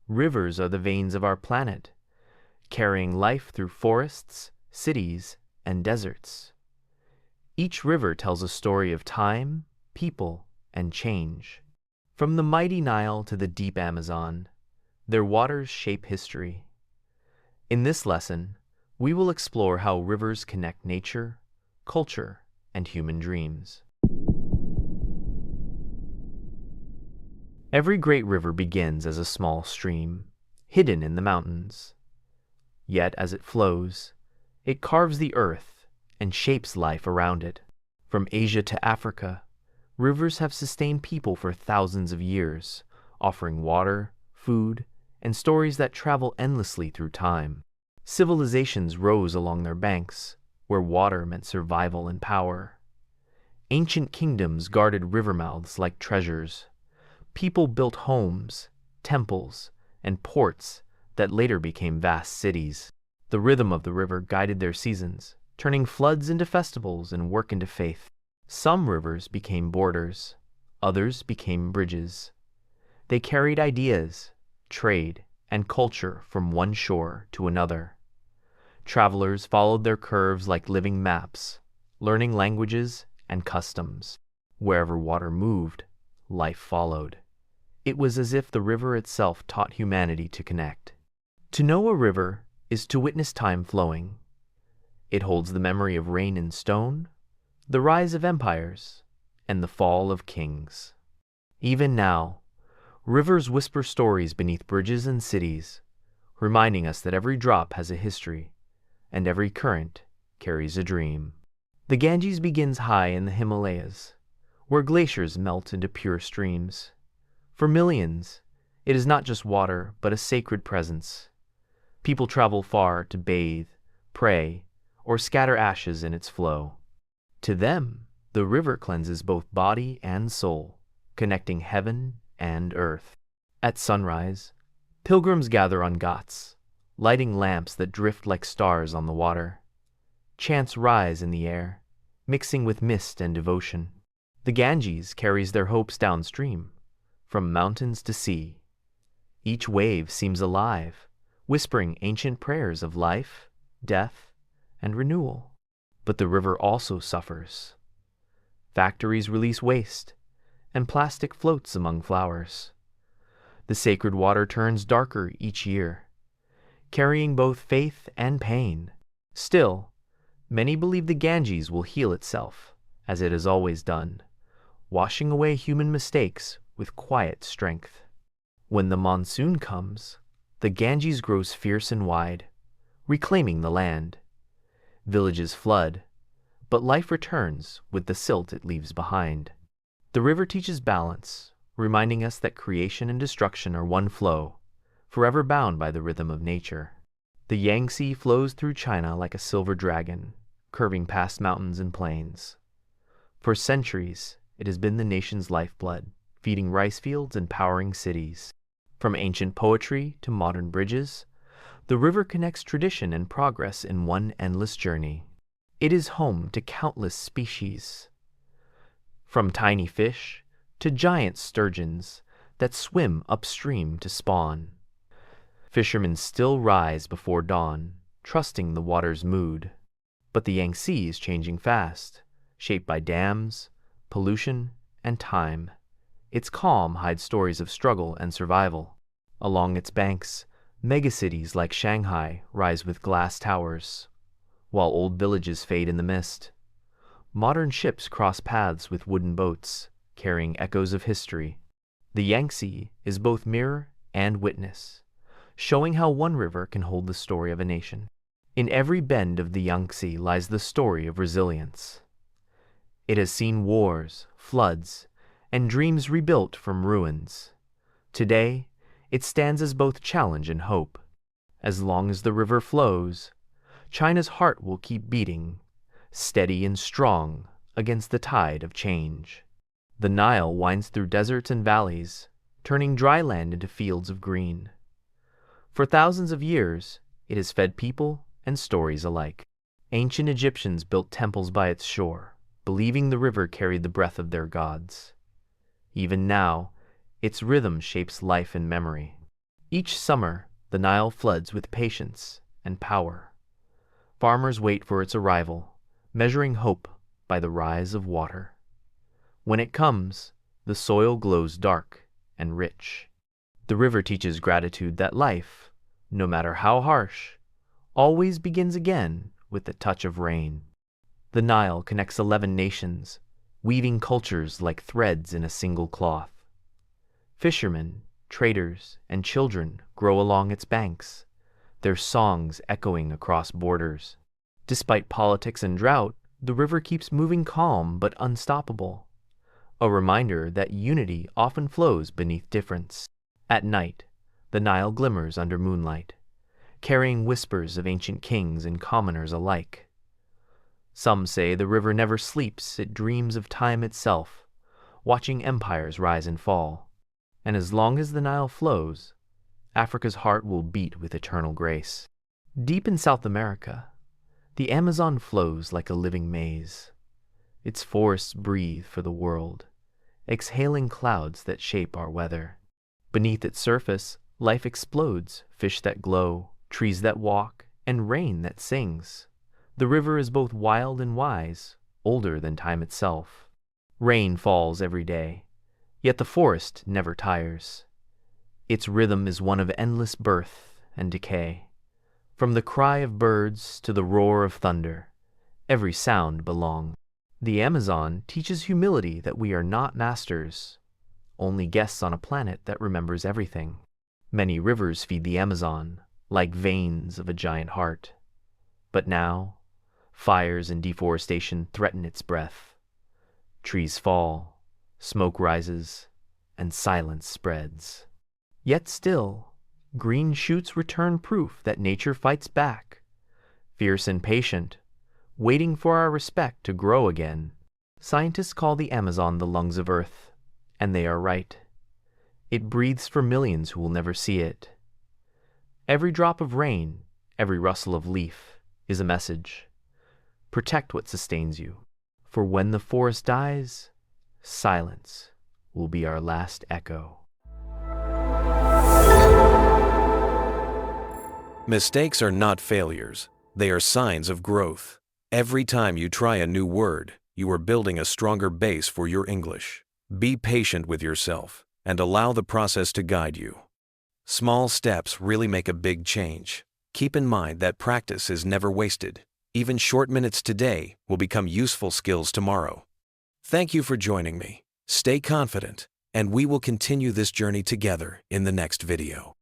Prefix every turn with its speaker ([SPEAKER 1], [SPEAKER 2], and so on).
[SPEAKER 1] Rivers are the veins of our planet, carrying life through forests, cities, and deserts. Each river tells a story of time, people, and change. From the mighty Nile to the deep Amazon, their waters shape history. In this lesson, we will explore how rivers connect nature, culture, and human dreams. Every great river begins as a small stream, hidden in the mountains. Yet as it flows, it carves the earth and shapes life around it. From Asia to Africa, rivers have sustained people for thousands of years, offering water, food, and stories that travel endlessly through time. Civilizations rose along their banks, where water meant survival and power. Ancient kingdoms guarded river mouths like treasures. People built homes, temples, and ports that later became vast cities. The rhythm of the river guided their seasons, turning floods into festivals and work into faith. Some rivers became borders, others became bridges. They carried ideas, trade, and culture from one shore to another. Travelers followed their curves like living maps, learning languages and customs. Wherever water moved, life followed. It was as if the river itself taught humanity to connect. To know a river is to witness time flowing. It holds the memory of rain in stone, the rise of empires, and the fall of kings. Even now, rivers whisper stories beneath bridges and cities, reminding us that every drop has a history, and every current carries a dream. The Ganges begins high in the Himalayas, where glaciers melt into pure streams. For millions, it is not just water, but a sacred presence. People travel far to bathe, pray, or scatter ashes in its flow. To them, the river cleanses both body and soul, connecting heaven and earth. At sunrise, pilgrims gather on ghats, lighting lamps that drift like stars on the water. Chants rise in the air, mixing with mist and devotion. The Ganges carries their hopes downstream, from mountains to sea. Each wave seems alive, whispering ancient prayers of life, death, and renewal. But the river also suffers. Factories release waste, and plastic floats among flowers. The sacred water turns darker each year, carrying both faith and pain. Still, many believe the Ganges will heal itself, as it has always done, washing away human mistakes with quiet strength. When the monsoon comes, the Ganges grows fierce and wide, reclaiming the land. Villages flood, but life returns with the silt it leaves behind. The river teaches balance, reminding us that creation and destruction are one flow, forever bound by the rhythm of nature. The Yangtze flows through China like a silver dragon, curving past mountains and plains. For centuries, it has been the nation's lifeblood, feeding rice fields and powering cities. From ancient poetry to modern bridges, the river connects tradition and progress in one endless journey. It is home to countless species, from tiny fish to giant sturgeons that swim upstream to spawn. Fishermen still rise before dawn, trusting the water's mood. But the Yangtze is changing fast, shaped by dams, pollution, and time. Its calm hides stories of struggle and survival. Along its banks, megacities like Shanghai rise with glass towers, while old villages fade in the mist. Modern ships cross paths with wooden boats, carrying echoes of history. The Yangtze is both mirror and witness, showing how one river can hold the story of a nation. In every bend of the Yangtze lies the story of resilience. It has seen wars, floods, and dreams rebuilt from ruins. Today, it stands as both challenge and hope. As long as the river flows, China's heart will keep beating, steady and strong against the tide of change. The Nile winds through deserts and valleys, turning dry land into fields of green. For thousands of years, it has fed people and stories alike. Ancient Egyptians built temples by its shore, believing the river carried the breath of their gods. Even now, its rhythm shapes life and memory. Each summer, the Nile floods with patience and power. Farmers wait for its arrival, measuring hope by the rise of water. When it comes, the soil glows dark and rich. The river teaches gratitude that life, no matter how harsh, always begins again with the touch of rain. The Nile connects 11 nations, weaving cultures like threads in a single cloth. Fishermen, traders, and children grow along its banks, their songs echoing across borders. Despite politics and drought, the river keeps moving calm but unstoppable, a reminder that unity often flows beneath difference. At night, the Nile glimmers under moonlight, carrying whispers of ancient kings and commoners alike. Some say the river never sleeps, it dreams of time itself, watching empires rise and fall. And as long as the Nile flows, Africa's heart will beat with eternal grace. Deep in South America, the Amazon flows like a living maze. Its forests breathe for the world, exhaling clouds that shape our weather. Beneath its surface, life explodes, fish that glow, trees that walk, and rain that sings. The river is both wild and wise, older than time itself. Rain falls every day, yet the forest never tires. Its rhythm is one of endless birth and decay. From the cry of birds to the roar of thunder, every sound belongs. The Amazon teaches humility that we are not masters, only guests on a planet that remembers everything. Many rivers feed the Amazon, like veins of a giant heart. But now, fires and deforestation threaten its breath. Trees fall, smoke rises, and silence spreads. Yet still, green shoots return proof that nature fights back, fierce and patient, waiting for our respect to grow again. Scientists call the Amazon the lungs of Earth, and they are right. It breathes for millions who will never see it. Every drop of rain, every rustle of leaf, is a message. Protect what sustains you, for when the forest dies, silence will be our last echo.
[SPEAKER 2] Mistakes are not failures. They are signs of growth. Every time you try a new word, you are building a stronger base for your English. Be patient with yourself and allow the process to guide you. Small steps really make a big change. Keep in mind that practice is never wasted. Even short minutes today will become useful skills tomorrow. Thank you for joining me. Stay confident, and we will continue this journey together in the next video.